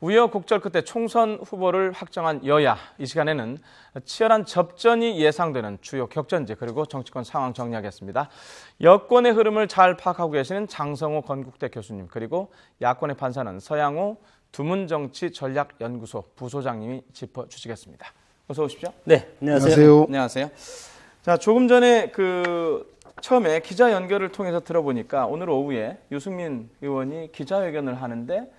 우여곡절 끝에 총선 후보를 확정한 여야. 이 시간에는 치열한 접전이 예상되는 주요 격전지 그리고 정치권 상황 정리하겠습니다. 여권의 흐름을 잘 파악하고 계시는 장성호 건국대 교수님 그리고 야권의 판사는 서양호 두문정치전략연구소 부소장님이 짚어주시겠습니다. 어서 오십시오. 네, 안녕하세요. 안녕하세요. 자, 조금 전에 처음에 기자 연결을 통해서 들어보니까 오늘 오후에 유승민 의원이 기자회견을 하는데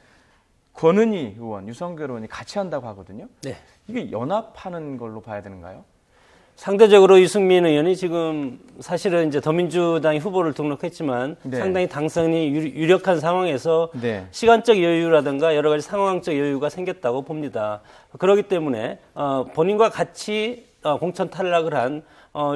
권은희 의원, 유성결 의원이 같이 한다고 하거든요. 네. 이게 연합하는 걸로 봐야 되는가요? 상대적으로 유승민 의원이 지금 사실은 이제 더민주당이 후보를 등록했지만 네. 상당히 당선이 유력한 상황에서 네. 시간적 여유라든가 여러 가지 상황적 여유가 생겼다고 봅니다. 그렇기 때문에 본인과 같이 공천 탈락을 한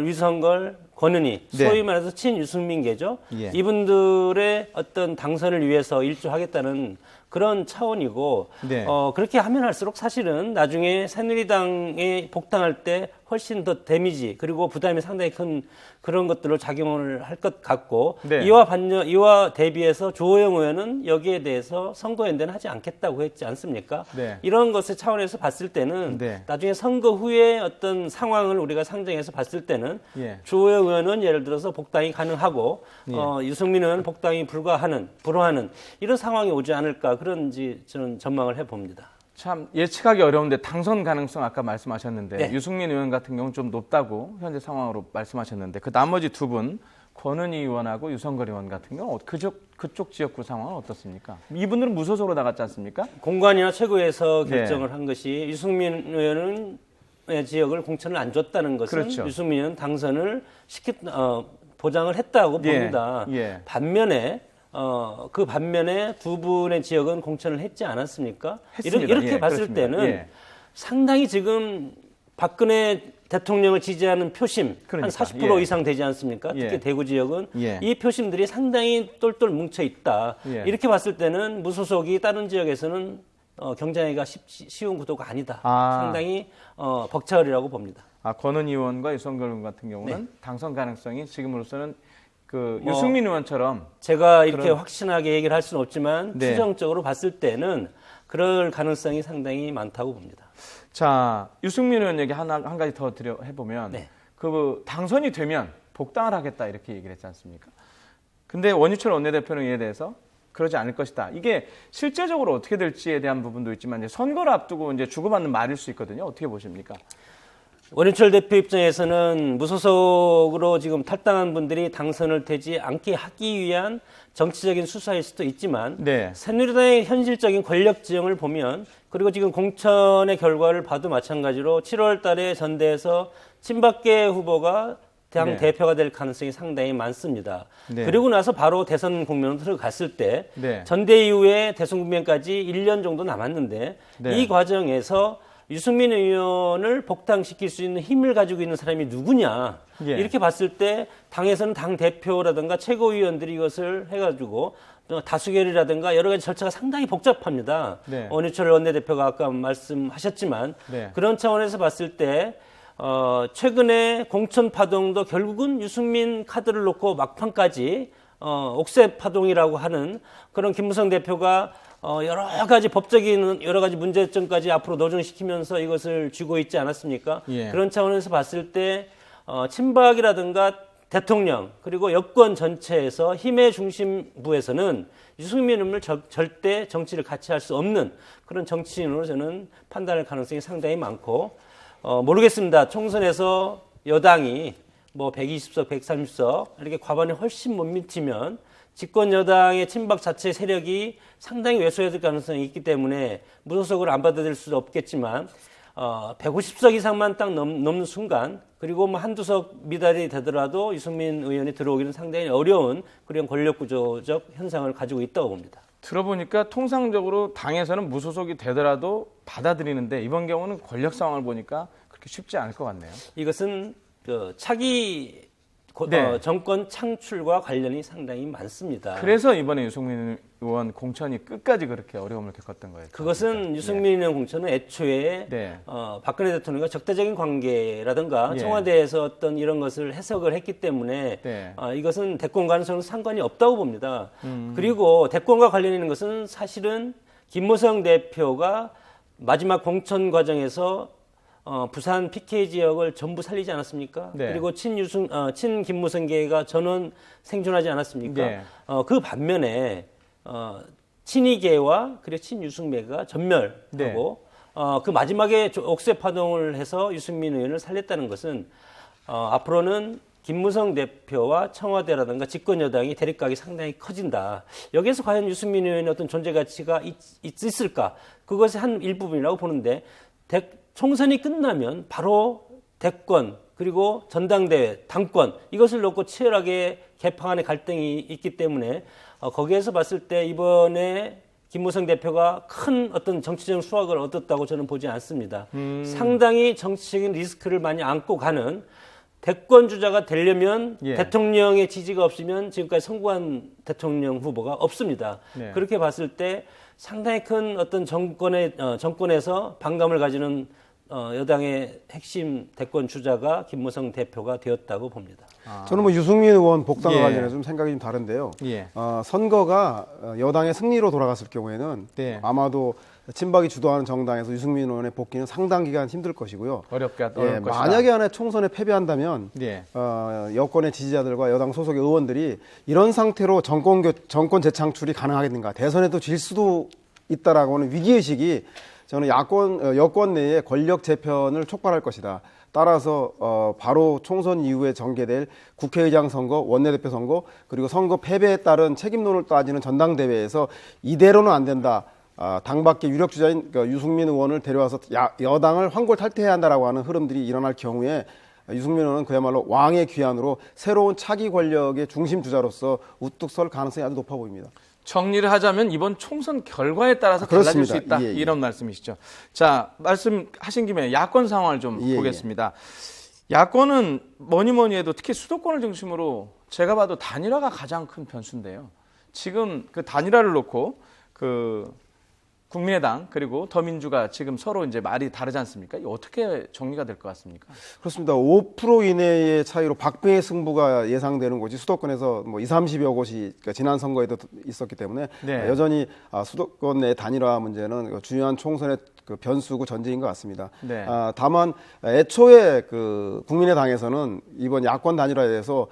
유성걸, 권은희, 네. 소위 말해서 친유승민계죠. 예. 이분들의 어떤 당선을 위해서 일조하겠다는 그런 차원이고 네. 그렇게 하면 할수록 사실은 나중에 새누리당에 복당할 때 훨씬 더 데미지 그리고 부담이 상당히 큰 그런 것들을 작용을 할 것 같고 네. 이와 대비해서 주호영 의원은 여기에 대해서 선거연대는 하지 않겠다고 했지 않습니까? 네. 이런 것의 차원에서 봤을 때는 네. 나중에 선거 후에 어떤 상황을 우리가 상정해서 봤을 때는 예. 주호영 의원은 예를 들어서 복당이 가능하고 예. 유승민 의원은 복당이 불허하는 이런 상황이 오지 않을까 그런지 저는 전망을 해봅니다. 참 예측하기 어려운데 당선 가능성 아까 말씀하셨는데 네. 유승민 의원 같은 경우는 좀 높다고 현재 상황으로 말씀하셨는데 그 나머지 두 분 권은희 의원하고 유성걸 의원 같은 경우는 그쪽 지역구 상황은 어떻습니까? 이분들은 무소속으로 나갔지 않습니까? 공관이나 최고에서 결정을 네. 한 것이 유승민 의원은 지역을 공천을 안 줬다는 것은 그렇죠. 유승민 의원 당선을 보장을 했다고 예. 봅니다. 예. 반면에 그 반면에 두 분의 지역은 공천을 했지 않았습니까? 했습니다. 이렇게 예, 봤을 그렇습니다. 때는 예. 상당히 지금 박근혜 대통령을 지지하는 표심 그러니까, 한 40% 예. 이상 되지 않습니까? 특히 예. 대구 지역은 예. 이 표심들이 상당히 똘똘 뭉쳐 있다. 예. 이렇게 봤을 때는 무소속이 다른 지역에서는 경쟁하기가 쉬운 구도가 아니다. 상당히 벅차오리라고 봅니다. 권은희 의원과 유성걸 의원 같은 경우는 네. 당선 가능성이 지금으로서는 유승민 의원처럼 제가 이렇게 확신하게 얘기를 할 수는 없지만 네. 추정적으로 봤을 때는 그럴 가능성이 상당히 많다고 봅니다. 자, 유승민 의원 얘기 한 가지 더 해보면 네. 당선이 되면 복당을 하겠다 이렇게 얘기를 했지 않습니까? 근데 원유철 원내대표는 이에 대해서 그러지 않을 것이다. 이게 실제적으로 어떻게 될지에 대한 부분도 있지만 이제 선거를 앞두고 이제 주고받는 말일 수 있거든요. 어떻게 보십니까? 원유철 대표 입장에서는 무소속으로 지금 탈당한 분들이 당선을 되지 않게 하기 위한 정치적인 수사일 수도 있지만 네. 새누리당의 현실적인 권력 지형을 보면 그리고 지금 공천의 결과를 봐도 마찬가지로 7월 달에 전대에서 친박계 후보가 당 네. 대표가 될 가능성이 상당히 많습니다. 네. 그리고 나서 바로 대선 국면으로 들어갔을 때 네. 전대 이후에 대선 국면까지 1년 정도 남았는데 네. 이 과정에서 유승민 의원을 복당시킬 수 있는 힘을 가지고 있는 사람이 누구냐. 예. 이렇게 봤을 때 당에서는 당 대표라든가 최고위원들이 이것을 해가지고 다수결이라든가 여러 가지 절차가 상당히 복잡합니다. 네. 원유철 원내대표가 아까 말씀하셨지만 네. 그런 차원에서 봤을 때 최근에 공천 파동도 결국은 유승민 카드를 놓고 막판까지 옥새 파동이라고 하는 그런 김무성 대표가 여러 가지 법적인 여러 가지 문제점까지 앞으로 노정시키면서 이것을 쥐고 있지 않았습니까? 예. 그런 차원에서 봤을 때 친박이라든가 대통령 그리고 여권 전체에서 힘의 중심부에서는 유승민 의원을 절대 정치를 같이 할 수 없는 그런 정치인으로 저는 판단할 가능성이 상당히 많고 모르겠습니다. 총선에서 여당이 120석, 130석 이렇게 과반에 훨씬 못 미치면 집권 여당의 친박 자체 세력이 상당히 왜소해질 가능성이 있기 때문에 무소속을 안 받아들일 수도 없겠지만 150석 이상만 딱 넘는 순간 그리고 한두 석 미달이 되더라도 유승민 의원이 들어오기는 상당히 어려운 그런 권력구조적 현상을 가지고 있다고 봅니다. 들어보니까 통상적으로 당에서는 무소속이 되더라도 받아들이는데 이번 경우는 권력 상황을 보니까 그렇게 쉽지 않을 것 같네요. 이것은 차기 네. 정권 창출과 관련이 상당히 많습니다. 그래서 이번에 유승민 의원 공천이 끝까지 그렇게 어려움을 겪었던 거예요. 그것은 그러니까. 유승민 의원 공천은 애초에 네. 박근혜 대통령과 적대적인 관계라든가 예. 청와대에서 어떤 이런 것을 해석을 했기 때문에 네. 이것은 대권 가능성은 상관이 없다고 봅니다. 그리고 대권과 관련 있는 것은 사실은 김무성 대표가 마지막 공천 과정에서 부산 PK 지역을 전부 살리지 않았습니까? 네. 그리고 친 김무성계가 전원 생존하지 않았습니까? 네. 그 반면에 친이계와 그리고 친유승배가 전멸하고 네. 그 마지막에 옥새 파동을 해서 유승민 의원을 살렸다는 것은 앞으로는 김무성 대표와 청와대라든가 집권 여당이 대립각이 상당히 커진다. 여기에서 과연 유승민 의원의 어떤 존재 가치가 있을까? 그것의 한 일부분이라고 보는데 총선이 끝나면 바로 대권 그리고 전당대회, 당권 이것을 놓고 치열하게 개파간의 갈등이 있기 때문에 거기에서 봤을 때 이번에 김무성 대표가 큰 어떤 정치적 수확을 얻었다고 저는 보지 않습니다. 상당히 정치적인 리스크를 많이 안고 가는 대권 주자가 되려면 예. 대통령의 지지가 없으면 지금까지 성공한 대통령 후보가 없습니다. 네. 그렇게 봤을 때 상당히 큰 어떤 정권에서 반감을 가지는 여당의 핵심 대권 주자가 김무성 대표가 되었다고 봅니다. 저는 뭐 유승민 의원 복당과 예. 관련해서 좀 생각이 좀 다른데요. 예. 선거가 여당의 승리로 돌아갔을 경우에는 네. 아마도 친박이 주도하는 정당에서 유승민 의원의 복귀는 상당 기간 힘들 것이고요. 어려울 예, 것이다. 만약에 안에 총선에 패배한다면 예. 여권의 지지자들과 여당 소속의 의원들이 이런 상태로 정권 재창출이 가능하겠는가? 대선에도 질 수도 있다라고 하는 위기의식이 저는 여권 내에 권력 재편을 촉발할 것이다. 따라서 바로 총선 이후에 전개될 국회의장 선거, 원내대표 선거, 그리고 선거 패배에 따른 책임론을 따지는 전당대회에서 이대로는 안 된다. 당 밖의 유력 주자인 유승민 의원을 데려와서 여당을 황골탈퇴해야 한다라고 하는 흐름들이 일어날 경우에 유승민 의원은 그야말로 왕의 귀환으로 새로운 차기 권력의 중심 주자로서 우뚝 설 가능성이 아주 높아 보입니다. 정리를 하자면 이번 총선 결과에 따라서 달라질 수 그렇습니다. 있다. 예, 예. 이런 말씀이시죠. 자, 말씀하신 김에 야권 상황을 좀 예, 보겠습니다. 야권은 뭐니 해도 특히 수도권을 중심으로 제가 봐도 단일화가 가장 큰 변수인데요. 지금 그 단일화를 놓고 국민의당 그리고 더민주가 지금 서로 이제 말이 다르지 않습니까? 이거 어떻게 정리가 될 것 같습니까? 그렇습니다. 5% 이내의 차이로 박빙의 승부가 예상되는 곳이 수도권에서 뭐 20, 30여 곳이 지난 선거에도 있었기 때문에 네. 여전히 수도권 내 단일화 문제는 중요한 총선의 변수고 전제인 것 같습니다. 네. 다만 애초에 국민의당에서는 이번 야권 단일화에 대해서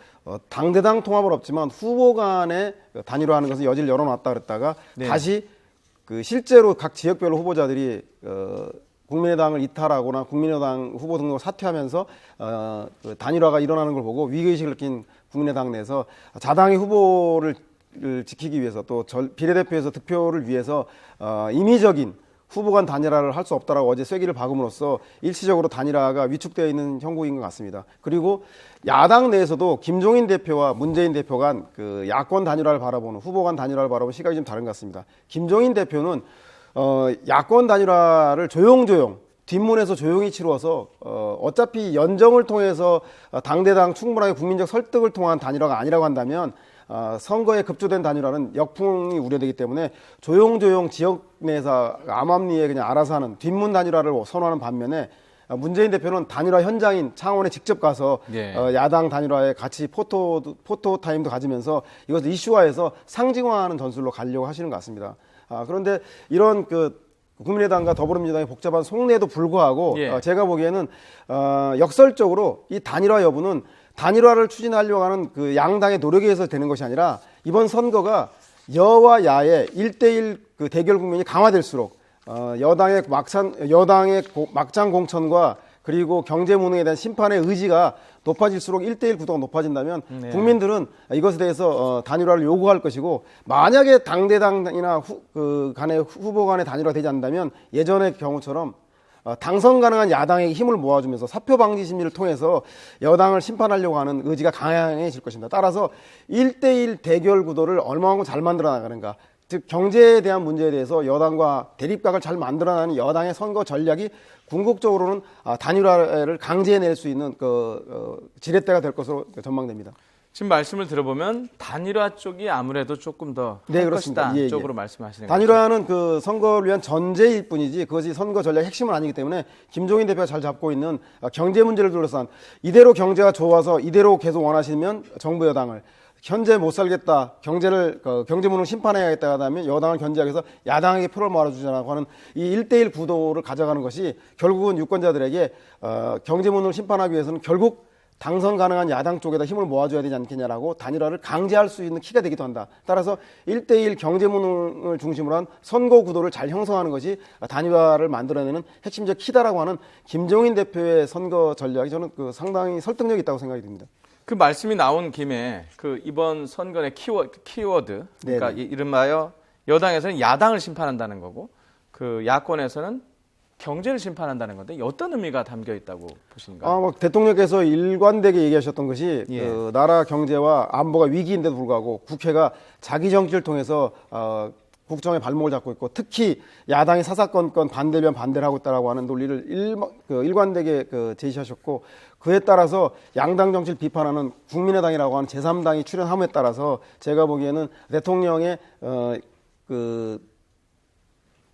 당대당 통합은 없지만 후보 간에 단일화하는 것은 여지를 열어놨다 그랬다가 네. 다시 실제로 각 지역별로 후보자들이 국민의당을 이탈하거나 국민의당 후보 등록을 사퇴하면서 단일화가 일어나는 걸 보고 위기의식을 느낀 국민의당 내에서 자당의 후보를 지키기 위해서 또 비례대표에서 득표를 위해서 임의적인 후보 간 단일화를 할 수 없다라고 어제 쐐기를 박음으로써 일시적으로 단일화가 위축되어 있는 형국인 것 같습니다. 그리고 야당 내에서도 김종인 대표와 문재인 대표 간 야권 단일화를 바라보는 후보 간 단일화를 바라보는 시각이 좀 다른 것 같습니다. 김종인 대표는 야권 단일화를 조용조용 뒷문에서 조용히 치루어서 어차피 연정을 통해서 당대당 충분하게 국민적 설득을 통한 단일화가 아니라고 한다면 선거에 급조된 단일화는 역풍이 우려되기 때문에 조용조용 지역 내에서 암암리에 그냥 알아서 하는 뒷문 단일화를 선호하는 반면에 문재인 대표는 단일화 현장인 창원에 직접 가서 예. 야당 단일화에 같이 포토 타임도 가지면서 이것을 이슈화해서 상징화하는 전술로 가려고 하시는 것 같습니다. 그런데 이런 국민의당과 더불어민주당의 복잡한 속내에도 불구하고 예. 제가 보기에는 역설적으로 이 단일화 여부는 단일화를 추진하려고 하는 양당의 노력에 의해서 되는 것이 아니라 이번 선거가 여와 야의 1대1 대결 국면이 강화될수록 여당의 막장 공천과 그리고 경제 무능에 대한 심판의 의지가 높아질수록 1대1 구도가 높아진다면 네. 국민들은 이것에 대해서 단일화를 요구할 것이고 만약에 당대당이나 간의 후보 간의 단일화가 되지 않는다면 예전의 경우처럼 당선 가능한 야당에게 힘을 모아주면서 사표 방지 심리를 통해서 여당을 심판하려고 하는 의지가 강해질 것입니다. 따라서 1대1 대결 구도를 얼마만큼 잘 만들어 나가는가, 즉 경제에 대한 문제에 대해서 여당과 대립각을 잘 만들어나가는 여당의 선거 전략이 궁극적으로는 단일화를 강제해낼 수 있는 지렛대가 될 것으로 전망됩니다. 지금 말씀을 들어보면 단일화 쪽이 아무래도 조금 더 네, 할 그렇습니다. 것이다 예, 쪽으로 예. 말씀하시는 거죠. 단일화는 선거를 위한 전제일 뿐이지 그것이 선거 전략의 핵심은 아니기 때문에 김종인 대표가 잘 잡고 있는 경제 문제를 둘러싼 이대로 경제가 좋아서 이대로 계속 원하시면 정부 여당을 현재 못 살겠다, 경제문을 심판해야겠다 하다면 여당을 견제하기 위해서 야당에게 표를 몰아주자라고 하는 이 1대1 구도를 가져가는 것이 결국은 유권자들에게 경제문을 심판하기 위해서는 결국 당선 가능한 야당 쪽에다 힘을 모아줘야 되지 않겠냐라고 단일화를 강제할 수 있는 키가 되기도 한다. 따라서 1대1 경제문을 중심으로 한 선거 구도를 잘 형성하는 것이 단일화를 만들어내는 핵심적 키다라고 하는 김종인 대표의 선거 전략이 저는 상당히 설득력이 있다고 생각이 듭니다. 그 말씀이 나온 김에 그 이번 선거의 키워드 그러니까 네네. 이른바여 여당에서는 야당을 심판한다는 거고 그 야권에서는 경제를 심판한다는 건데 어떤 의미가 담겨 있다고 보시는가요? 대통령께서 일관되게 얘기하셨던 것이 예. 나라 경제와 안보가 위기인데도 불구하고 국회가 자기 정치를 통해서 국정에 발목을 잡고 있고 특히 야당이 사사건건 반대면 반대를 하고 있다라고 하는 논리를 일관되게 제시하셨고 그에 따라서 양당 정치를 비판하는 국민의당이라고 하는 제3당이 출연함에 따라서 제가 보기에는 대통령의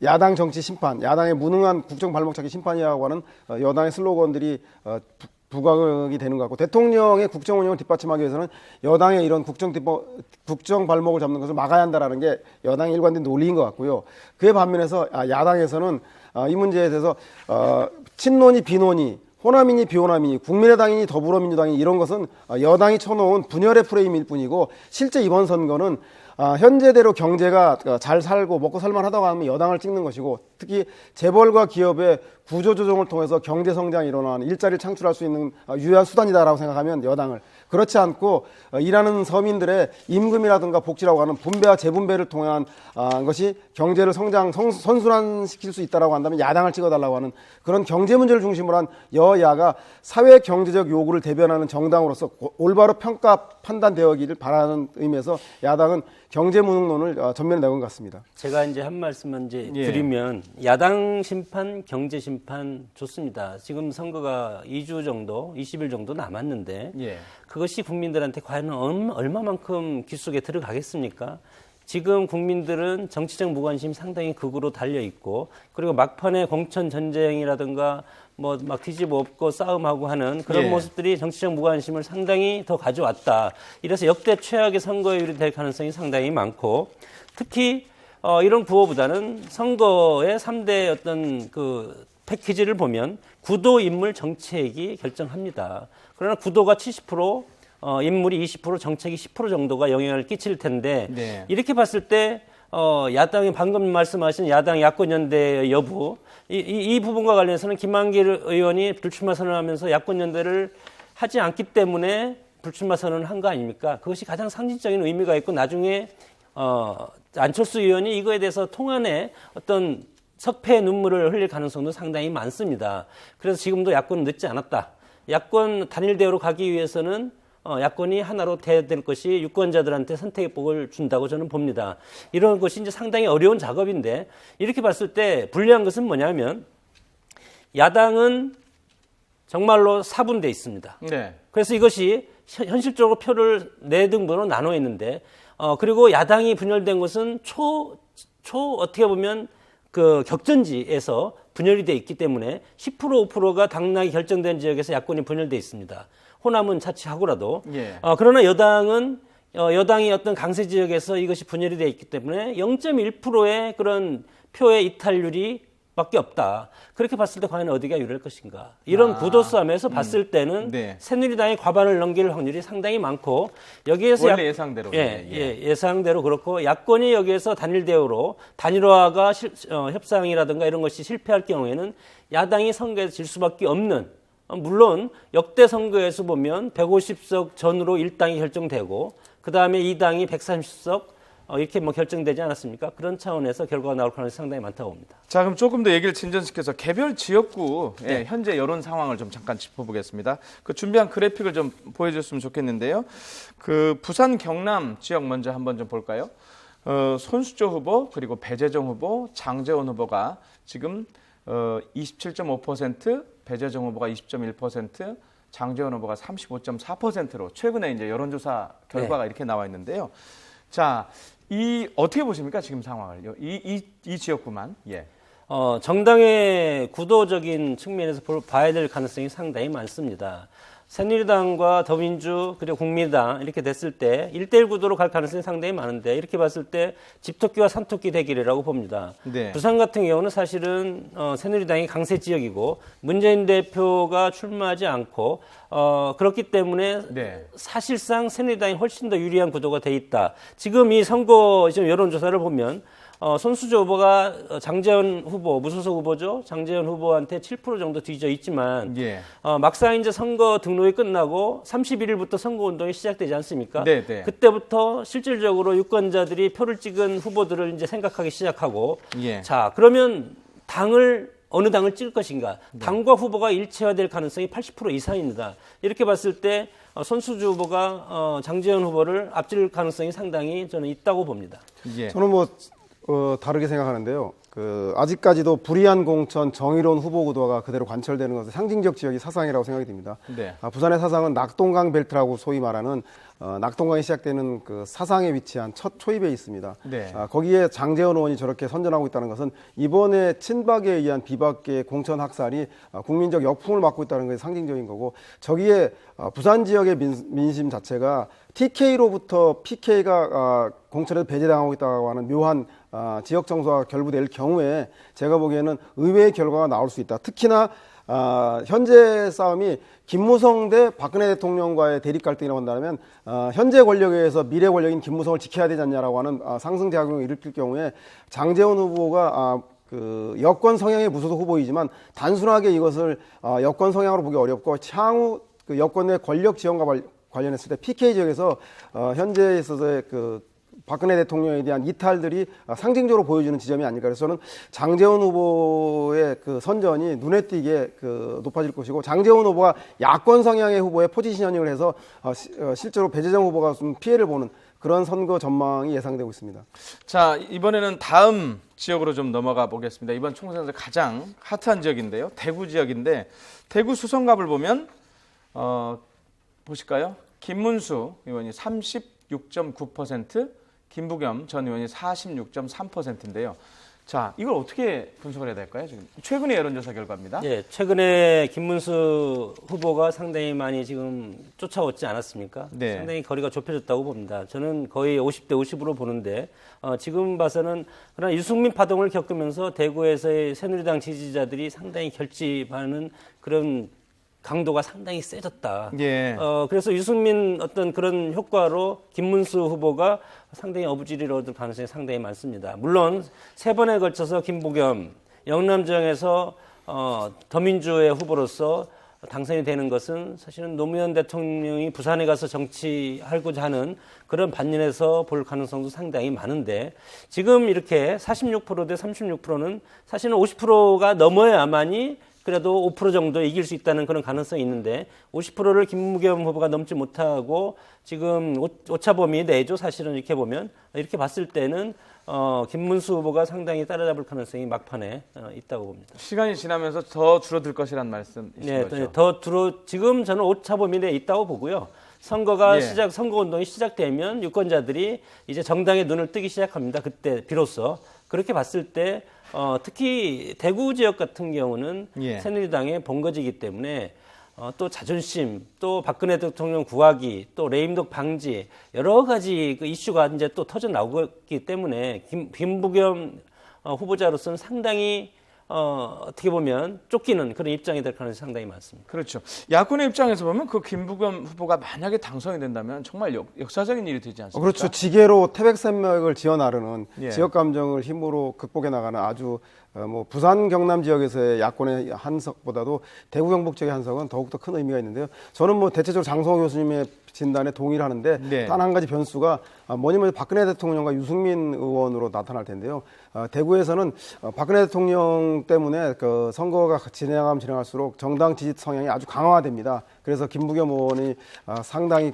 야당 정치 심판, 야당의 무능한 국정 발목 잡기 심판이라고 하는 여당의 슬로건들이 부각이 되는 것 같고 대통령의 국정 운영을 뒷받침하기 위해서는 여당의 이런 국정 발목을 잡는 것을 막아야 한다라는 게 여당의 일관된 논리인 것 같고요. 그에 반면에서 야당에서는 이 문제에 대해서 친노니 비노니 호남이니 비호남이니 국민의당이니 더불어민주당이니 이런 것은 여당이 쳐놓은 분열의 프레임일 뿐이고 실제 이번 선거는 현재대로 경제가 잘 살고 먹고 살만하다고 하면 여당을 찍는 것이고 특히 재벌과 기업의 구조조정을 통해서 경제 성장이 일어나는 일자리를 창출할 수 있는 유효한 수단이다라고 생각하면 여당을 그렇지 않고 일하는 서민들의 임금이라든가 복지라고 하는 분배와 재분배를 통한 것이 경제를 선순환시킬 수 있다라고 한다면 야당을 찍어달라고 하는 그런 경제 문제를 중심으로 한 여야가 사회 경제적 요구를 대변하는 정당으로서 올바로 평가 판단되어기를 바라는 의미에서 야당은 경제 무능론을 전면에 내건 것 같습니다. 제가 이제 한 말씀만 예. 드리면 야당 심판, 경제 심판 좋습니다. 지금 선거가 2주 정도, 20일 정도 남았는데 예. 그것이 국민들한테 과연 얼마만큼 귀 속에 들어가겠습니까? 지금 국민들은 정치적 무관심이 상당히 극으로 달려 있고 그리고 막판에 공천 전쟁이라든가 뭐 막 뒤집어 엎고 싸움하고 하는 그런 예. 모습들이 정치적 무관심을 상당히 더 가져왔다. 이래서 역대 최악의 선거율이 될 가능성이 상당히 많고 특히 이런 구호보다는 선거의 3대 어떤 그 패키지를 보면 구도, 인물, 정책이 결정합니다. 그러나 구도가 70%, 인물이 20%, 정책이 10% 정도가 영향을 끼칠 텐데 네. 이렇게 봤을 때 야당이 방금 말씀하신 야당 야권연대의 여부 이 부분과 관련해서는 김한길 의원이 불출마 선언하면서 야권연대를 하지 않기 때문에 불출마 선언을 한 거 아닙니까? 그것이 가장 상징적인 의미가 있고 나중에 안철수 의원이 이거에 대해서 통안에 어떤 석패의 눈물을 흘릴 가능성도 상당히 많습니다. 그래서 지금도 야권은 늦지 않았다. 야권 단일 대우로 가기 위해서는 야권이 하나로 돼야 될 것이 유권자들한테 선택의 복을 준다고 저는 봅니다. 이런 것이 이제 상당히 어려운 작업인데 이렇게 봤을 때 불리한 것은 뭐냐면 야당은 정말로 사분돼 있습니다. 네. 그래서 이것이 현실적으로 표를 4등분으로 나눠 있는데 그리고 야당이 분열된 것은 어떻게 보면 그 격전지에서 분열이 돼 있기 때문에 10% 5%가 당락이 결정된 지역에서 야권이 분열돼 있습니다. 호남은 차치하고라도. 예. 그러나 여당이 어떤 강세 지역에서 이것이 분열이 돼 있기 때문에 0.1%의 그런 표의 이탈률이 밖에 없다. 그렇게 봤을 때 과연 어디가 유리할 것인가. 이런 구도 싸움에서 봤을 때는 네. 새누리당이 과반을 넘길 확률이 상당히 많고 여기에서 원래 예상대로. 예상대로 그렇고 야권이 여기에서 단일 대우로 단일화가 협상이라든가 이런 것이 실패할 경우에는 야당이 선거에서 질 수밖에 없는 물론 역대 선거에서 보면 150석 전으로 1당이 결정되고 그다음에 2당이 130석 이렇게 뭐 결정되지 않았습니까? 그런 차원에서 결과가 나올 가능성이 상당히 많다고 봅니다. 자, 그럼 조금 더 얘기를 진전시켜서 개별 지역구의 현재 여론 상황을 좀 잠깐 짚어보겠습니다. 그 준비한 그래픽을 좀 보여줬으면 좋겠는데요. 그 부산 경남 지역 먼저 한번 좀 볼까요? 손수조 후보 그리고 배재정 후보, 장제원 후보가 지금 27.5%, 배재정 후보가 20.1%, 장제원 후보가 35.4%로 최근에 이제 여론조사 결과가 이렇게 나와 있는데요. 자, 어떻게 보십니까 지금 상황을? 이 지역구만. 예. 정당의 구도적인 측면에서 봐야 될 가능성이 상당히 많습니다. 새누리당과 더민주 그리고 국민의당 이렇게 됐을 때 1대1 구도로 갈 가능성이 상당히 많은데 이렇게 봤을 때 집토끼와 산토끼 대결이라고 봅니다. 네. 부산 같은 경우는 사실은 새누리당이 강세 지역이고 문재인 대표가 출마하지 않고 그렇기 때문에 네. 사실상 새누리당이 훨씬 더 유리한 구도가 돼 있다. 지금 이 선거 지금 여론조사를 보면 손수조 후보가 장재원 후보, 무소속 후보죠. 장재원 후보한테 7% 정도 뒤져 있지만 예. 막상 이제 선거 등록이 끝나고 31일부터 선거 운동이 시작되지 않습니까? 네, 네. 그때부터 실질적으로 유권자들이 표를 찍은 후보들을 이제 생각하기 시작하고 예. 자, 그러면 어느 당을 찍을 것인가? 당과 후보가 일체화될 가능성이 80% 이상입니다. 이렇게 봤을 때 손수주 후보가 장재원 후보를 앞질 가능성이 상당히 저는 있다고 봅니다. 예. 저는 뭐 다르게 생각하는데요. 아직까지도 불이한 공천, 정의로운 후보 구도가 그대로 관철되는 것은 상징적 지역이 사상이라고 생각이 듭니다. 네. 부산의 사상은 낙동강 벨트라고 소위 말하는 낙동강이 시작되는 그 사상에 위치한 첫 초입에 있습니다. 네. 거기에 장재원 의원이 저렇게 선전하고 있다는 것은 이번에 친박에 의한 비박계 공천 학살이 국민적 역풍을 맞고 있다는 것이 상징적인 거고, 저기에 부산 지역의 민심 자체가 TK로부터 PK가 공천에서 배제당하고 있다고 하는 묘한 지역 정서가 결부될 경우에 제가 보기에는 의외의 결과가 나올 수 있다. 특히나 현재 싸움이 김무성 대 박근혜 대통령과의 대립 갈등이라고 한다면 현재 권력에 의해서 미래 권력인 김무성을 지켜야 되지 않냐라고 하는 상승작용을 일으킬 경우에 장재원 후보가 여권 성향의 무소속 후보이지만 단순하게 이것을 여권 성향으로 보기 어렵고 향후 그 여권 내 권력 지원과 관련했을 때 PK 지역에서 현재에 있어서의 박근혜 대통령에 대한 이탈들이 상징적으로 보여주는 지점이 아닐까. 그래서 저는 장재원 후보의 선전이 눈에 띄게 높아질 것이고, 장재원 후보가 야권 성향의 후보의 포지션 현역을 해서 실제로 배재정 후보가 좀 피해를 보는 그런 선거 전망이 예상되고 있습니다. 자, 이번에는 다음 지역으로 좀 넘어가 보겠습니다. 이번 총선에서 가장 핫한 지역인데요. 대구 지역인데, 대구 수성갑을 보면 보실까요? 김문수 의원이 36.9%, 김부겸 전 의원이 46.3%인데요. 자, 이걸 어떻게 분석을 해야 될까요? 지금 최근의 여론조사 결과입니다. 예, 최근에 김문수 후보가 상당히 많이 지금 쫓아오지 않았습니까? 네. 상당히 거리가 좁혀졌다고 봅니다. 저는 거의 50대 50으로 보는데 지금 봐서는 그러나 유승민 파동을 겪으면서 대구에서의 새누리당 지지자들이 상당히 결집하는 그런 강도가 상당히 세졌다. 예. 그래서 유승민 어떤 그런 효과로 김문수 후보가 상당히 어부지리를 얻을 가능성이 상당히 많습니다. 물론 세 번에 걸쳐서 김부겸 영남지역에서 더민주의 후보로서 당선이 되는 것은 사실은 노무현 대통령이 부산에 가서 정치하고자 하는 그런 반면에서 볼 가능성도 상당히 많은데, 지금 이렇게 46% 대 36%는 사실은 50%가 넘어야만이 그래도 5% 정도 이길 수 있다는 그런 가능성이 있는데, 50%를 김부겸 후보가 넘지 못하고 지금 오차범위 내죠. 사실은 이렇게 보면, 이렇게 봤을 때는 김문수 후보가 상당히 따라잡을 가능성이 막판에 있다고 봅니다. 시간이 지나면서 더 줄어들 것이란 말씀이신 네, 거죠? 지금 저는 오차범위 내에 있다고 보고요. 선거 운동이 시작되면 유권자들이 이제 정당의 눈을 뜨기 시작합니다. 그때 비로소. 그렇게 봤을 때 특히 대구 지역 같은 경우는 예. 새누리당의 본거지이기 때문에 또 자존심, 또 박근혜 대통령 구하기, 또 레임덕 방지 여러 가지 이슈가 이제 또 터져 나오기 때문에 김부겸 후보자로서는 상당히 어떻게 보면 쫓기는 그런 입장이 될 가능성이 상당히 많습니다. 그렇죠. 야권의 입장에서 보면 김부겸 후보가 만약에 당선이 된다면 정말 역사적인 일이 되지 않습니까? 그렇죠. 지게로 태백산맥을 지어 나르는 예. 지역 감정을 힘으로 극복해 나가는 아주 부산 경남 지역에서의 야권의 한석보다도 대구 경북 지역의 한석은 더욱더 큰 의미가 있는데요. 저는 대체적으로 장성호 교수님의 진단에 동의를 하는데 네. 단 한 가지 변수가 뭐냐면 박근혜 대통령과 유승민 의원으로 나타날 텐데요. 대구에서는 박근혜 대통령 때문에 선거가 진행할수록 정당 지지 성향이 아주 강화됩니다. 그래서 김부겸 의원이 상당히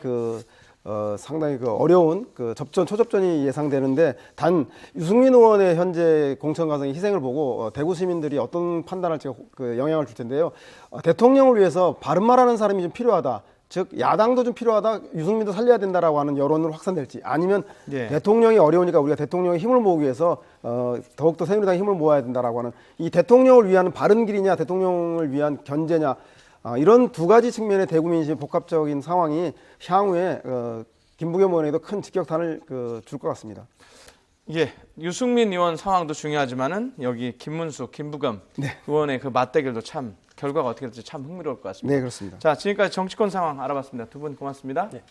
어려운 초접전이 예상되는데, 단 유승민 의원의 현재 공천 과정의 희생을 보고 대구 시민들이 어떤 판단을 할지 영향을 줄 텐데요. 대통령을 위해서 바른 말하는 사람이 좀 필요하다. 즉 야당도 좀 필요하다, 유승민도 살려야 된다라고 하는 여론으로 확산될지, 아니면 예. 대통령이 어려우니까 우리가 대통령의 힘을 모으기 위해서 더욱더 새누리당의 힘을 모아야 된다라고 하는, 이 대통령을 위한 바른 길이냐 대통령을 위한 견제냐, 이런 두 가지 측면의 대구 민심의 복합적인 상황이 향후에 김부겸 의원에도 큰 직격탄을 줄 것 같습니다. 예, 유승민 의원 상황도 중요하지만은 여기 김문수, 김부겸 의원의 그 맞대결도 참 결과가 어떻게 될지 참 흥미로울 것 같습니다. 네, 그렇습니다. 자, 지금까지 정치권 상황 알아봤습니다. 두 분 고맙습니다. 네.